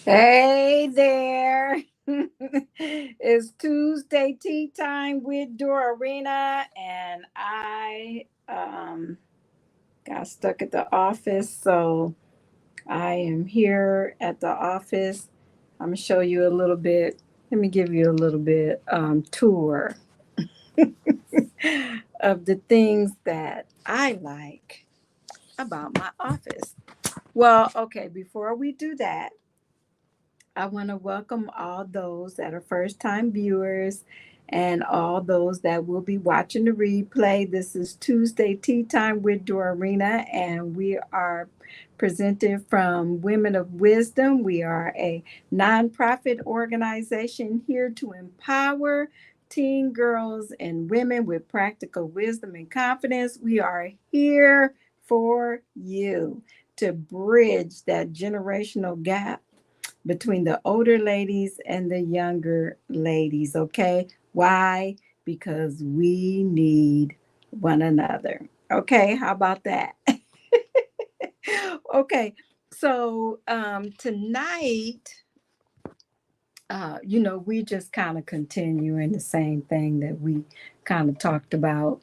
Hey there. It's Tuesday tea time with Dorina, and I got stuck at the office, so I am here at the office. I'm gonna show you a little bit. Let me give you a little bit tour of the things that I like about my office. Well, okay, before we do that, I want to welcome all those that are first time viewers and all those that will be watching the replay. This is Tuesday Tea Time with Dorina, and we are presented from Women of Wisdom. We are a nonprofit organization here to empower teen girls and women with practical wisdom and confidence. We are here for you to bridge that generational gap between the older ladies and the younger ladies, okay? Why? Because we need one another. Okay, how about that? Okay, so tonight, we just kind of continuing the same thing that we kind of talked about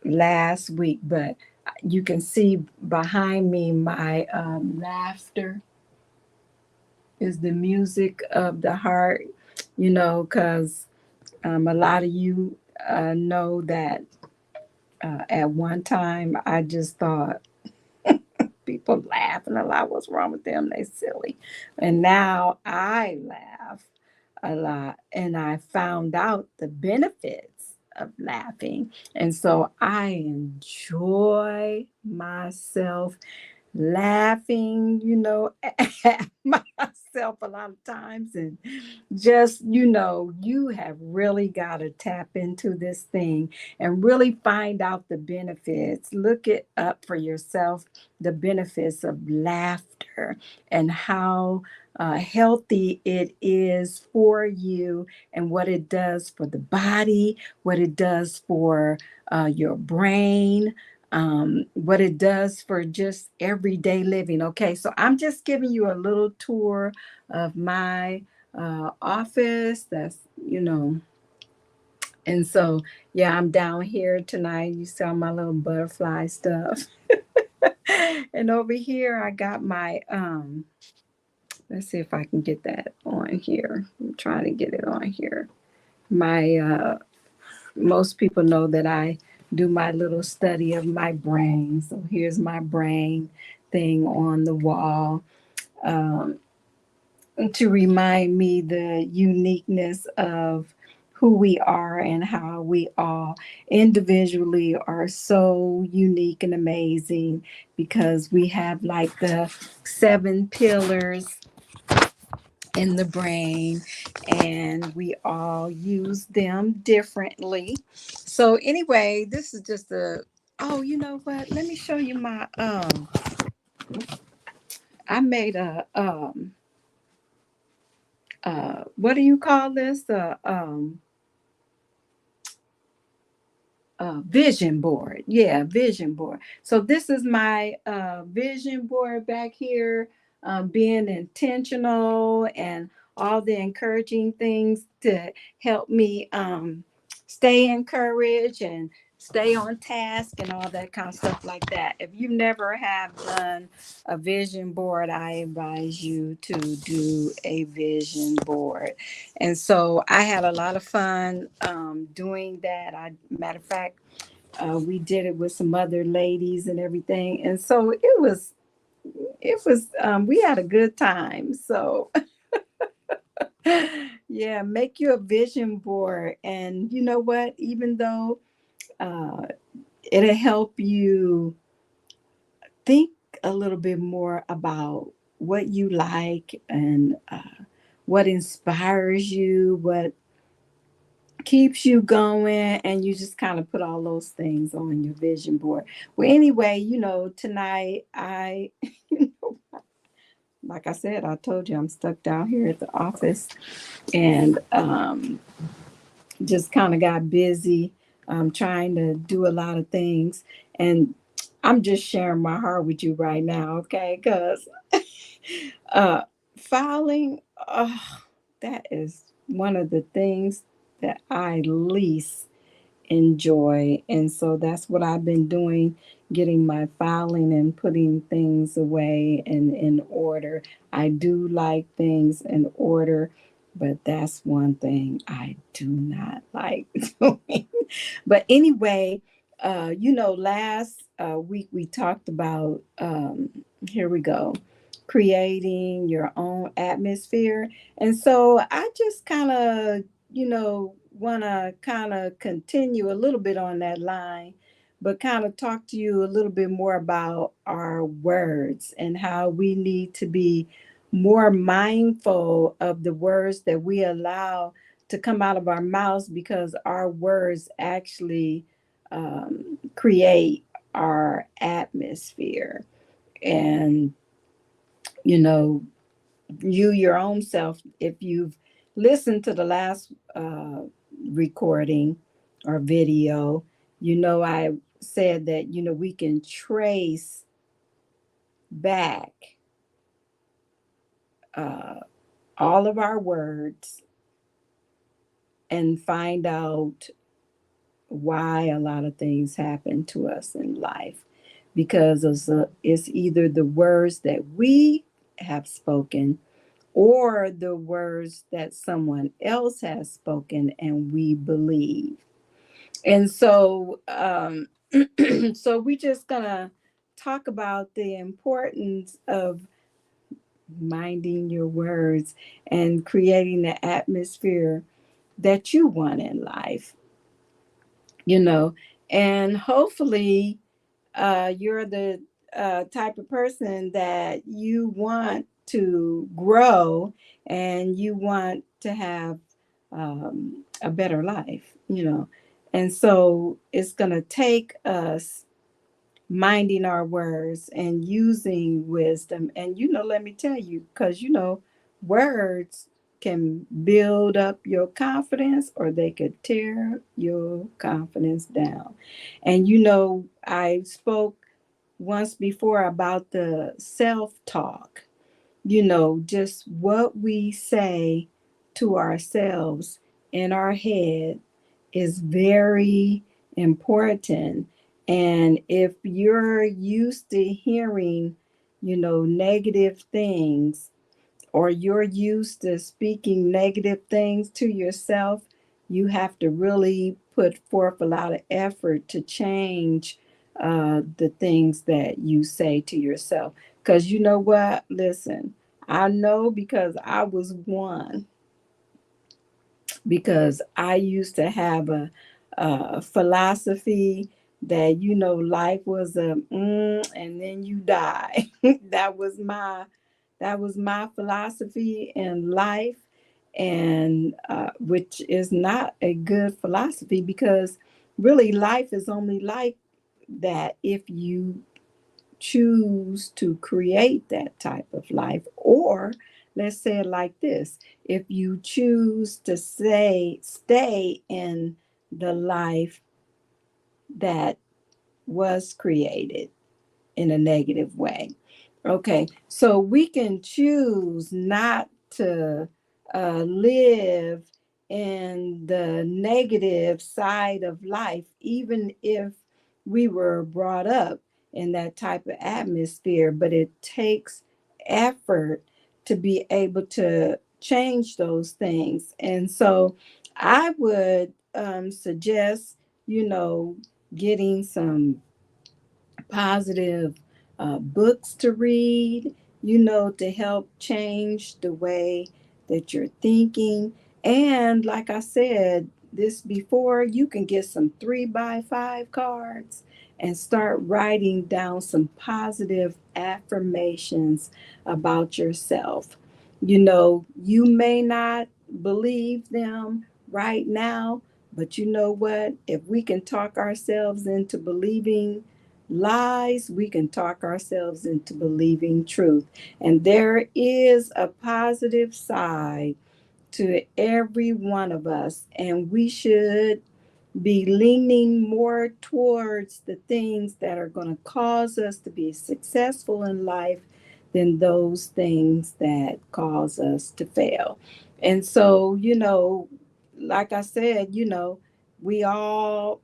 last week, but you can see behind me my laughter is the music of the heart, because a lot of you know that at one time I just thought people laughing a lot. What's wrong with them? They silly. And now I laugh a lot and I found out the benefits of laughing. And so I enjoy myself laughing, at myself a lot of times. And just, you have really got to tap into this thing and really find out the benefits. Look it up for yourself, the benefits of laughter and how healthy it is for you and what it does for the body, what it does for your brain, what it does for just everyday living. Okay, so I'm just giving you a little tour of my office. And so, yeah, I'm down here tonight. You saw my little butterfly stuff. And over here, I got my, let's see if I can get that on here. I'm trying to get it on here. My, most people know that I do my little study of my brain. So here's my brain thing on the wall. Um, to remind me the uniqueness of who we are and how we all individually are so unique and amazing because we have like the seven pillars in the brain and we all use them differently. So anyway, this is just a oh, you know what? Let me show you my I made a what do you call this? Vision board. Yeah, vision board. So this is my vision board back here, being intentional and all the encouraging things to help me stay encouraged and stay on task and all that kind of stuff like that. If you never have done a vision board, I advise you to do a vision board. And so I had a lot of fun doing that. Matter of fact, we did it with some other ladies and everything, and so we had a good time. So yeah, make you a vision board, and you know what? Even though uh, it'll help you think a little bit more about what you like and what inspires you, what keeps you going, and you just kind of put all those things on your vision board. Well, anyway, tonight like I said, I told you I'm stuck down here at the office and just kind of got busy trying to do a lot of things. And I'm just sharing my heart with you right now, okay? Because uh, Filing, that is one of the things that I least enjoy. And so that's what I've been doing, getting my filing and putting things away and in order. I do like things in order, but that's one thing I do not like doing. But anyway, last week we talked about, here we go, creating your own atmosphere. And so I just kind of, want to kind of continue a little bit on that line, but kind of talk to you a little bit more about our words and how we need to be more mindful of the words that we allow to come out of our mouths, because our words actually create our atmosphere. And, you know, you your own self, if you've listened to the last recording or video, I said that, we can trace back uh, all of our words and find out why a lot of things happen to us in life, because it's either the words that we have spoken or the words that someone else has spoken and we believe. And so, so we just gonna talk about the importance of minding your words and creating the atmosphere that you want in life, you know, and hopefully you're the type of person that you want to grow and you want to have a better life. And so it's going to take us minding our words and using wisdom. And, let me tell you, because, words can build up your confidence or they could tear your confidence down. And, I spoke once before about the self talk, just what we say to ourselves in our head is very important. And if you're used to hearing, negative things, or you're used to speaking negative things to yourself, you have to really put forth a lot of effort to change the things that you say to yourself. Because you know what? Listen, I know, because I was one, because I used to have a philosophy that, life was a and then you die. That was my philosophy in life, and which is not a good philosophy, because really life is only like that if you choose to create that type of life. Or let's say it like this: if you choose to stay in the life that was created in a negative way. Okay, so we can choose not to live in the negative side of life, even if we were brought up in that type of atmosphere. But it takes effort to be able to change those things. And so I would suggest, getting some positive books to read, to help change the way that you're thinking. And like I said this before, you can get some 3x5 cards and start writing down some positive affirmations about yourself. You may not believe them right now, but you know what? If we can talk ourselves into believing lies, we can talk ourselves into believing truth. And there is a positive side to every one of us, and we should be leaning more towards the things that are going to cause us to be successful in life than those things that cause us to fail. And so, like I said, we all,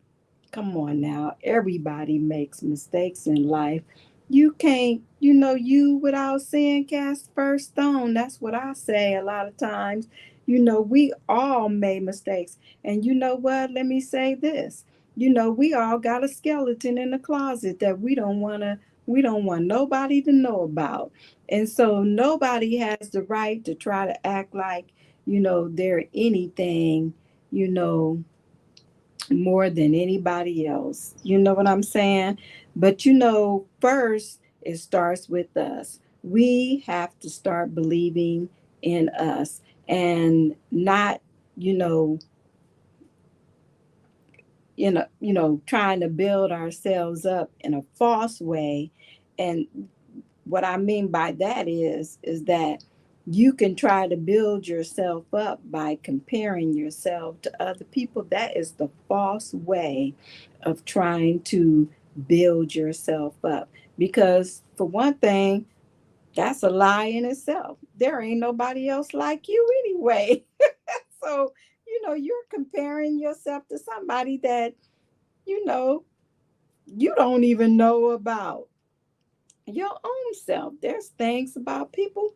come on now, everybody makes mistakes in life. You can't, you without sin cast first stone. That's what I say a lot of times. We all made mistakes. And you know what? Let me say this. We all got a skeleton in the closet that we don't want nobody to know about. And so nobody has the right to try to act like, they're anything, you know, more than anybody else. You know what I'm saying? But first it starts with us. We have to start believing in us and not, you know, trying to build ourselves up in a false way. And what I mean by that is that you can try to build yourself up by comparing yourself to other people. That is the false way of trying to build yourself up. Because for one thing, that's a lie in itself. There ain't nobody else like you anyway. So, you're comparing yourself to somebody that, you know, you don't even know about your own self. There's things about people,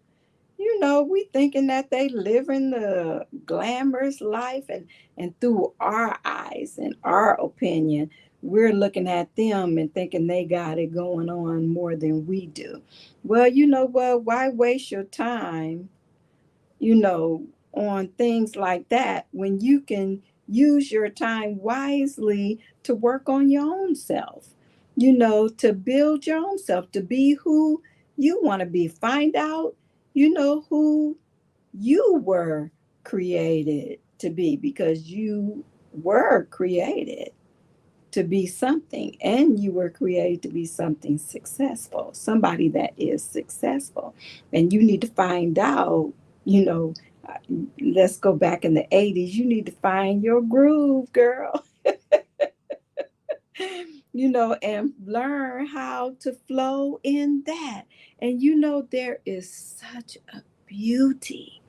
we thinking that they living the glamorous life, and through our eyes and our opinion, we're looking at them and thinking they got it going on more than we do. Well, you know what? Why waste your time, you know, on things like that when you can use your time wisely to work on your own self, to build your own self, to be who you want to be. Find out, who you were created to be, because you were created to be something, and you were created to be something successful, somebody that is successful. And you need to find out, you know uh, let's go back in the 80s. You need to find your groove, girl. And learn how to flow in that. And there is such a beauty,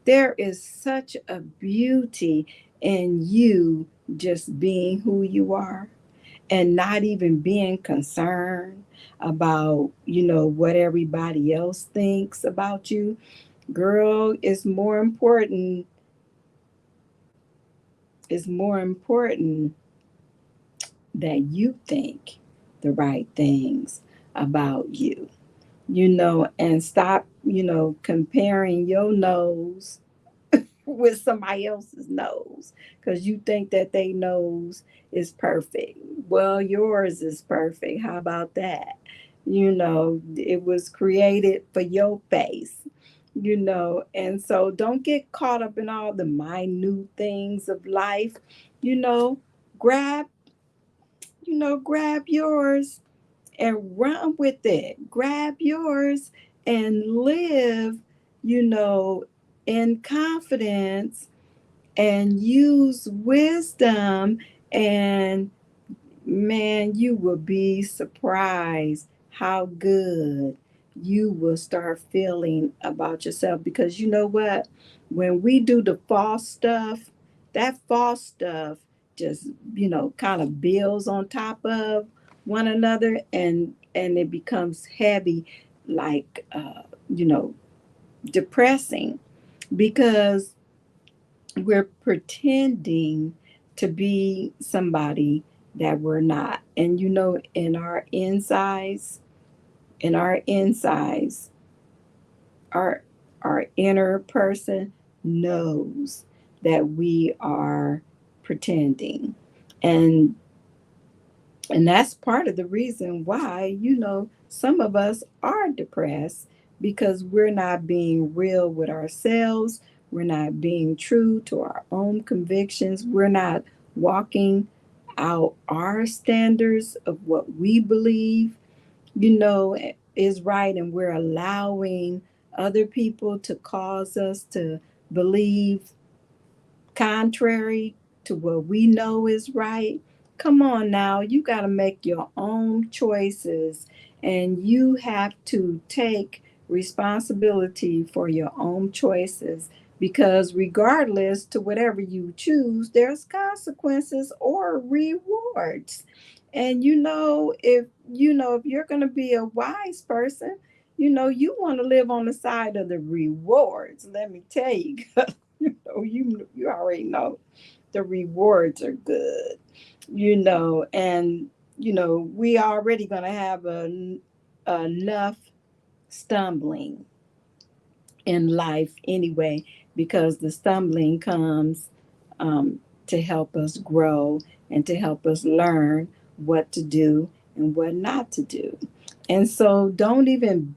there is such a beauty in you just being who you are, and not even being concerned about, what everybody else thinks about you. Girl, it's more important that you think the right things about you, and stop, comparing your nose with somebody else's nose, because you think that they nose is perfect. Well, yours is perfect. How about that? It was created for your face. And so don't get caught up in all the minute things of life. you know grab grab yours and run with it. Grab yours and live, you know, in confidence, and use wisdom. And man, you will be surprised how good you will start feeling about yourself. Because you know what? When we do the false stuff, that false stuff just, kind of builds on top of one another, and it becomes heavy, like, you know, depressing, because we're pretending to be somebody that we're not. And in our insides, our our inner person knows that we are pretending. And and that's part of the reason why, some of us are depressed, because we're not being real with ourselves. We're not being true to our own convictions. We're not walking out our standards of what we believe, is right. And we're allowing other people to cause us to believe contrary to what we know is right. Come on now, you got to make your own choices, and you have to take responsibility for your own choices, because regardless to whatever you choose, there's consequences or rewards. And if you're going to be a wise person, you want to live on the side of the rewards. Let me tell you, you already know the rewards are good. And we already going to have enough stumbling in life anyway, because the stumbling comes to help us grow and to help us learn what to do and what not to do. And so don't even,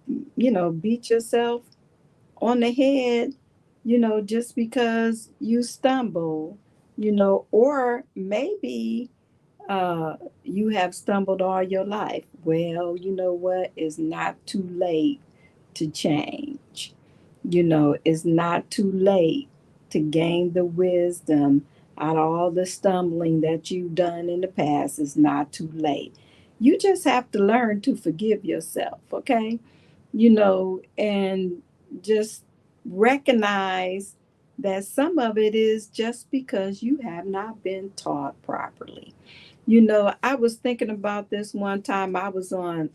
beat yourself on the head, just because you stumble, or maybe you have stumbled all your life. Well, you know what? It's not too late to change. It's not too late to gain the wisdom out of all the stumbling that you've done in the past. It's not too late. You just have to learn to forgive yourself, okay? And just recognize that some of it is just because you have not been taught properly. I was thinking about this one time. I was on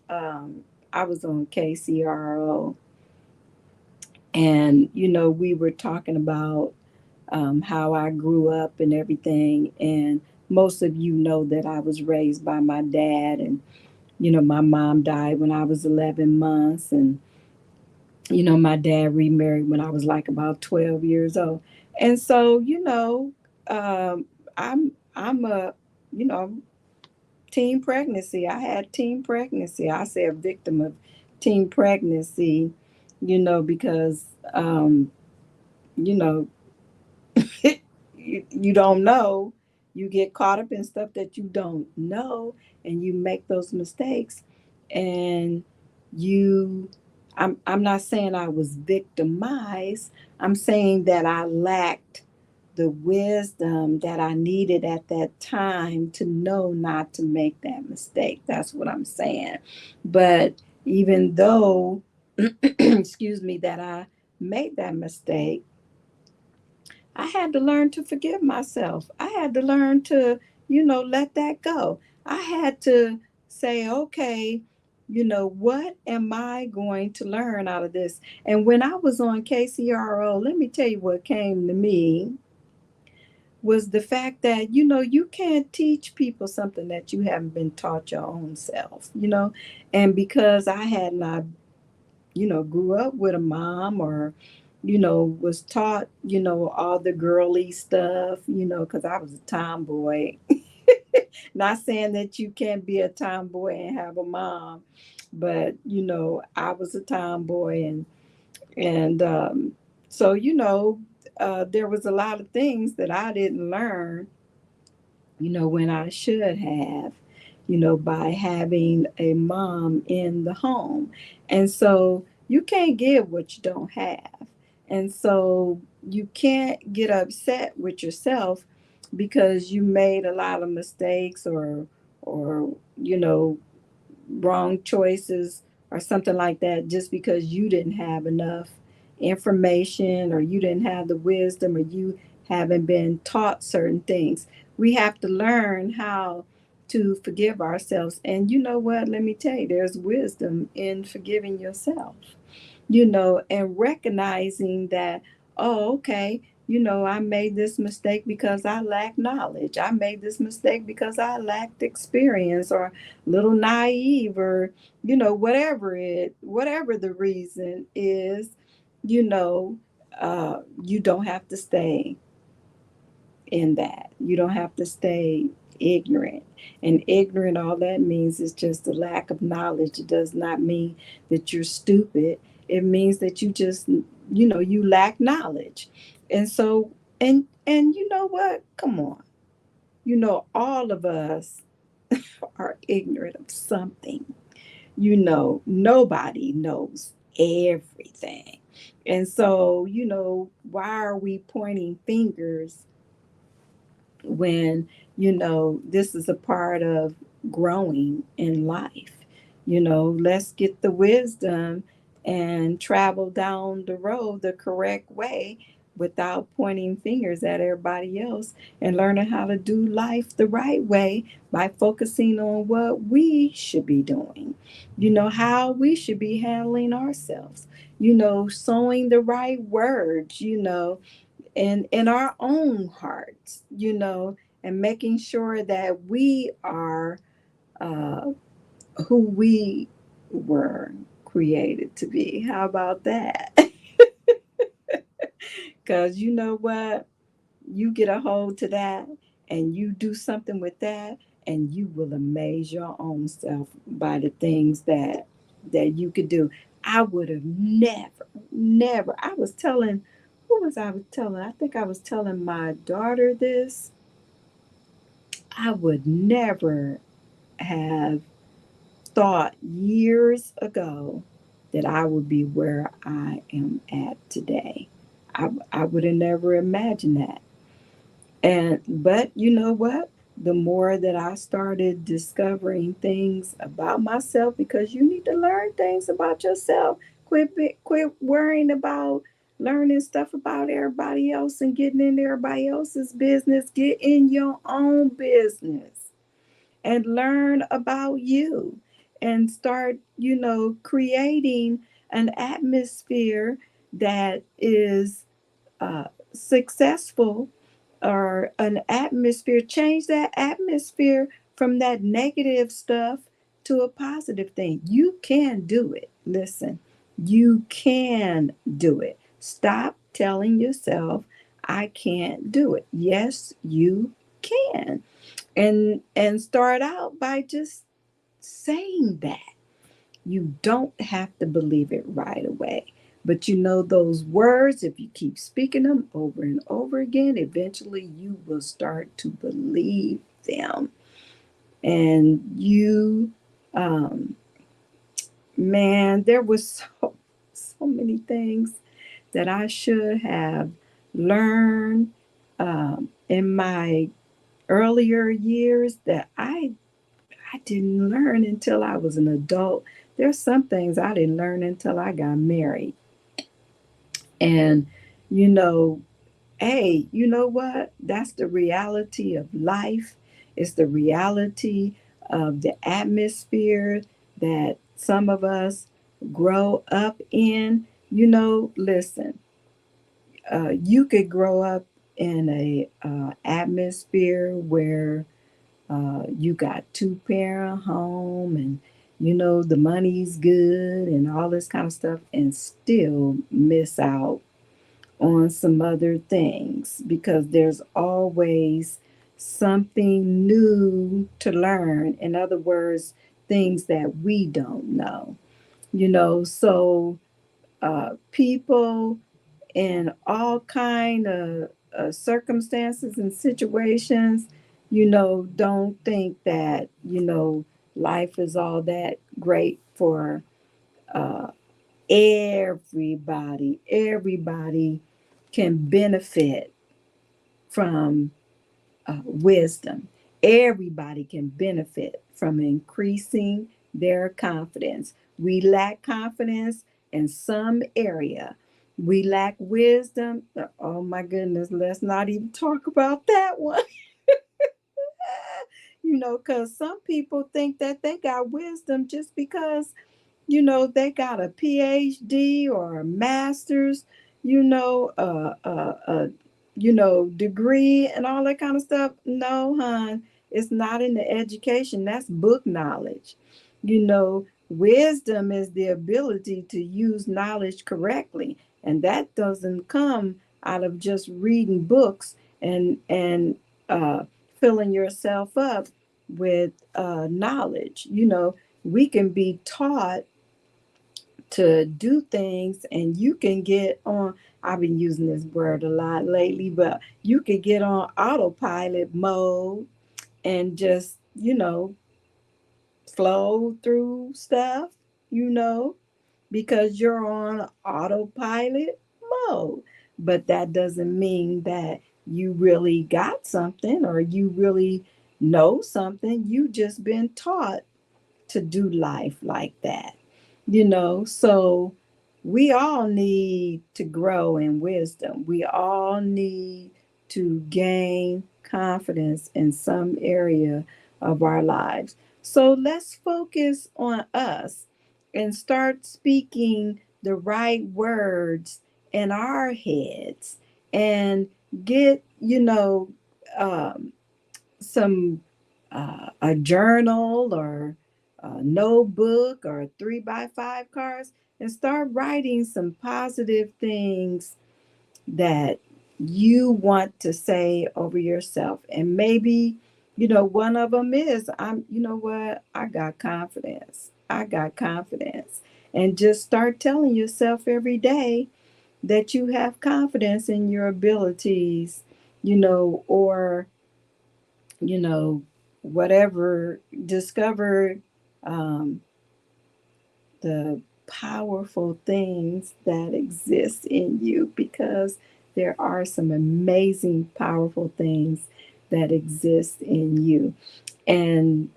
KCRO, and we were talking about how I grew up and everything. And most of you know that I was raised by my dad, and my mom died when I was 11 months, and my dad remarried when I was like about 12 years old. And so, I'm a, you know, teen pregnancy. I had teen pregnancy. I say a victim of teen pregnancy, because, you know, you don't know. You get caught up in stuff that you don't know, and you make those mistakes. And you, I'm not saying I was victimized. I'm saying that I lacked the wisdom that I needed at that time to know not to make that mistake. That's what I'm saying. But even though, excuse me, that I made that mistake, I had to learn to forgive myself. I had to learn to, let that go. I had to say, okay, what am I going to learn out of this? And when I was on KCRO, let me tell you what came to me was the fact that, you can't teach people something that you haven't been taught your own self. And because I had not grew up with a mom, or, was taught, all the girly stuff, because I was a tomboy. Not saying that you can't be a tomboy and have a mom, but, I was a tomboy, and so, there was a lot of things that I didn't learn, when I should have, by having a mom in the home. And so you can't give what you don't have. And so you can't get upset with yourself because you made a lot of mistakes, or wrong choices or something like that, just because you didn't have enough information, or you didn't have the wisdom, or you haven't been taught certain things. We have to learn how to forgive ourselves. And you know what? Let me tell you, there's wisdom in forgiving yourself, and recognizing that, oh, okay, I made this mistake because I lacked knowledge. I made this mistake because I lacked experience, or a little naive, or, whatever the reason is, you know, you don't have to stay in that. You don't have to stay ignorant. And ignorant, all that means is just a lack of knowledge. It does not mean that you're stupid. It means that you just, you lack knowledge. And so, and you know what? Come on. All of us are ignorant of something. Nobody knows everything. And so, why are we pointing fingers when this is a part of growing in life? Let's get the wisdom and travel down the road the correct way without pointing fingers at everybody else, and learning how to do life the right way by focusing on what we should be doing, how we should be handling ourselves, sowing the right words, in our own hearts, and making sure that we are uh, who we were created to be. How about that? Because you know what? You get a hold to that and you do something with that, and you will amaze your own self by the things that you could do. I would have never. I was telling, who was I was telling? I think I was telling my daughter this. I would never have thought years ago that I would be where I am at today. I would have never imagined that. But you know what? The more that I started discovering things about myself, because you need to learn things about yourself. Quit worrying about learning stuff about everybody else and getting in everybody else's business. Get in your own business and learn about you, and start, creating an atmosphere that is successful, or an atmosphere, change that atmosphere from that negative stuff to a positive thing. You can do it. Listen, you can do it. Stop telling yourself, I can't do it. Yes, you can. And start out by just saying that. You don't have to believe it right away. But those words, if you keep speaking them over and over again, eventually you will start to believe them. And um, man, there was so many things that I should have learned in my earlier years that I didn't learn until I was an adult. There's some things I didn't learn until I got married. And, you know, hey, you know what? That's the reality of life. It's the reality of the atmosphere that some of us grow up in. Listen, you could grow up in a atmosphere where you got two-parent home, and the money's good and all this kind of stuff, and still miss out on some other things, because there's always something new to learn. In other words, things that we don't know. So people in all kind of circumstances and situations, don't think that life is all that great for uh, everybody. Everybody can benefit from wisdom. Everybody can benefit from increasing their confidence. We lack confidence in some area. We lack wisdom. Oh my goodness, let's not even talk about that one. Because some people think that they got wisdom just because they got a PhD or a master's, degree and all that kind of stuff. No, hon, it's not in the education. That's book knowledge. Wisdom is the ability to use knowledge correctly, and that doesn't come out of just reading books and uh, filling yourself up with knowledge. We can be taught to do things, and you can get on, I've been using this word a lot lately, but you could get on autopilot mode and just flow through stuff, you know because you're on autopilot mode. But that doesn't mean that you really got something, or you really know something. You just been taught to do life like that. So we all need to grow in wisdom. We all need to gain confidence in some area of our lives. So let's focus on us and start speaking the right words in our heads and get, some a journal or a notebook or 3x5 cards and start writing some positive things that you want to say over yourself. And maybe, one of them is, you know what, I got confidence. I got confidence. And just start telling yourself every day that you have confidence in your abilities, or you know, whatever, discover um, the powerful things that exist in you, because there are some amazing, powerful things that exist in you. And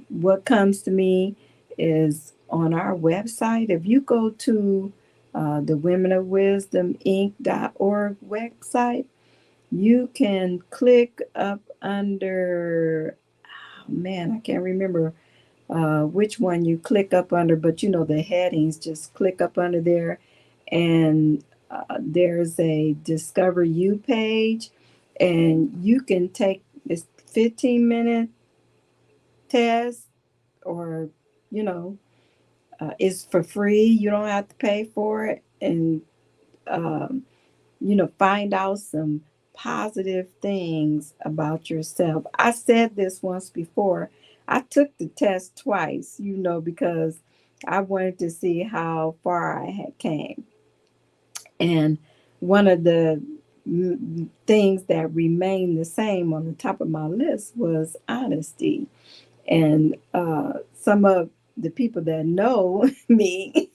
what comes to me is on our website, if you go to the Women of Wisdom Inc.org website, you can click up under, oh man, I can't remember which one you click up under, but the headings, just click up under there, and there's a Discover You page, and you can take this 15-minute test, or, you know, it's for free. You don't have to pay for it. And um, find out some positive things about yourself. I said this once before. I took the test twice, because I wanted to see how far I had came. And one of the things that remained the same on the top of my list was honesty. And some of the people that know me,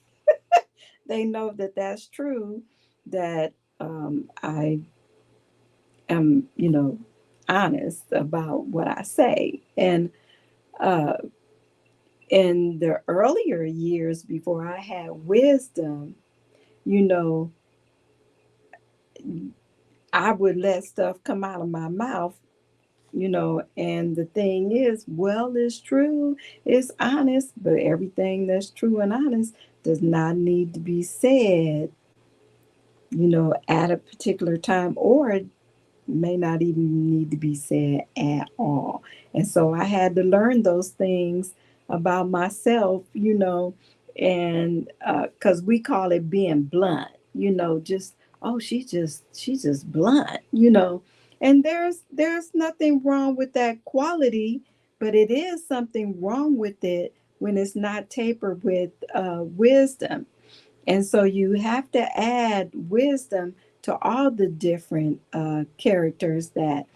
they know that that's true, that I am, honest about what I say. And uh, in the earlier years before I had wisdom, you know, I would let stuff come out of my mouth, and the thing is, well, it's true, it's honest, but everything that's true and honest does not need to be said, at a particular time, or may not even need to be said at all. And so I had to learn those things about myself, and because we call it being blunt, just, oh, she's just blunt, and there's nothing wrong with that quality, but it is something wrong with it when it's not tapered with wisdom. And so you have to add wisdom to all the different characters that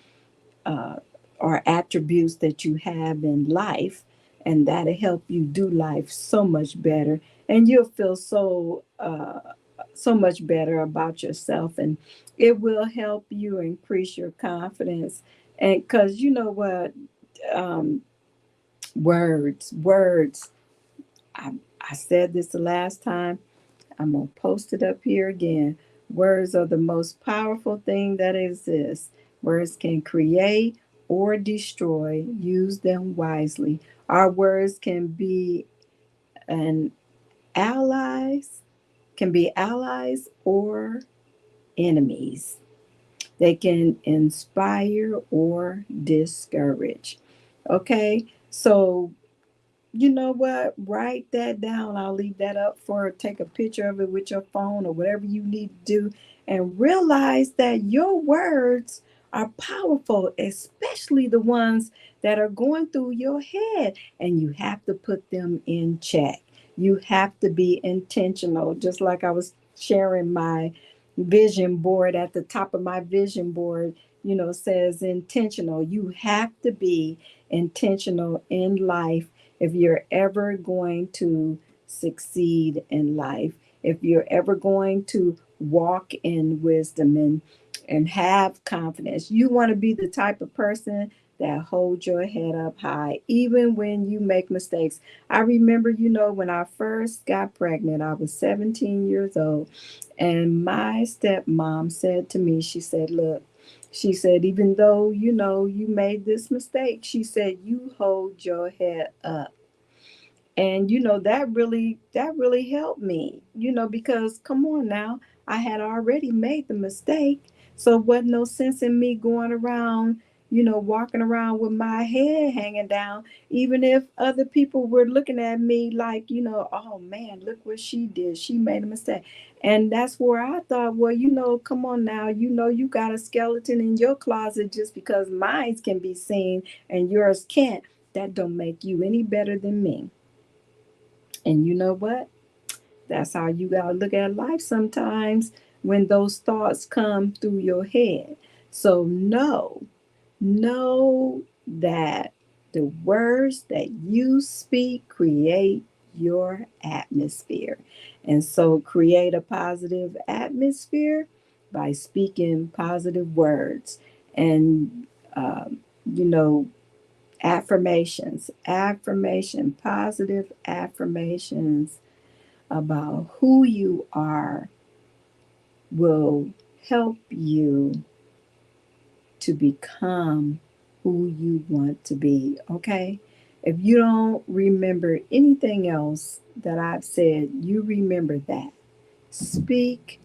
uh, are attributes that you have in life, and that'll help you do life so much better. And you'll feel so much better about yourself, and it will help you increase your confidence. And because you know what, um, words. I, I said this the last time. I'm going to post it up here again. Words are the most powerful thing that exists. Words can create or destroy. Use them wisely. Our words an allies, can be allies or enemies. They can inspire or discourage. Okay? So you know what? Write that down. I'll leave that up for take a picture of it with your phone or whatever you need to do, and realize that your words are powerful, especially the ones that are going through your head, and you have to put them in check. You have to be intentional, just like I was sharing my vision board. At the top of my vision board, says intentional. You have to be intentional in life if you're ever going to succeed in life, if you're ever going to walk in wisdom and have confidence. You want to be the type of person that hold your head up high, even when you make mistakes. I remember, when I first got pregnant, I was 17 years old, and my stepmom said to me, she said, look, she said, even though, you made this mistake, she said, you hold your head up. And that really helped me, because come on now, I had already made the mistake. So wasn't no sense in me going around, walking around with my head hanging down, even if other people were looking at me like, oh man, look what she did, she made a mistake. And that's where I thought, well, come on now, you got a skeleton in your closet. Just because mine can be seen and yours can't, that don't make you any better than me. And you know what? That's how you got to look at life sometimes when those thoughts come through your head. So, know that the words that you speak create your atmosphere. And so, create a positive atmosphere by speaking positive words. And, you know, positive affirmations about who you are will help you to become who you want to be. Okay? If you don't remember anything else that I've said, you remember that. Speak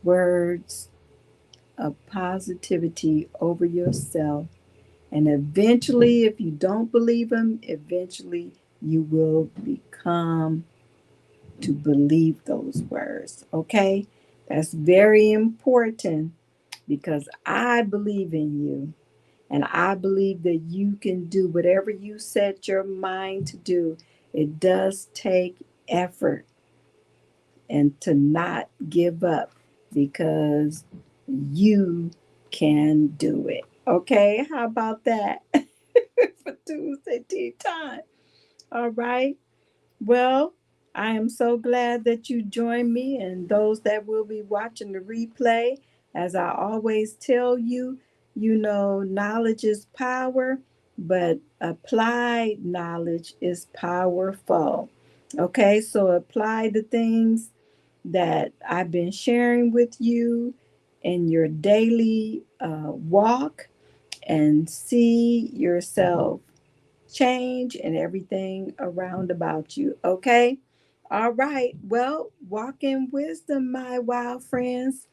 words of positivity over yourself. And eventually, if you don't believe them, eventually you will become to believe those words. Okay? That's very important because I believe in you. And I believe that you can do whatever you set your mind to do. It does take effort and to not give up because you can do it. Okay? How about that for Tuesday tea time? All right. Well, I am so glad that you joined me and those that will be watching the replay. As I always tell you, knowledge is power, but applied knowledge is powerful. Okay, so apply the things that I've been sharing with you in your daily walk and see yourself change and everything around about you. Okay. All right. Well, walk in wisdom, my wild friends.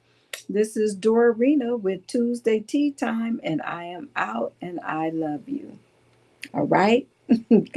This is Dorina with Tuesday Tea Time, and I am out and I love you. All right.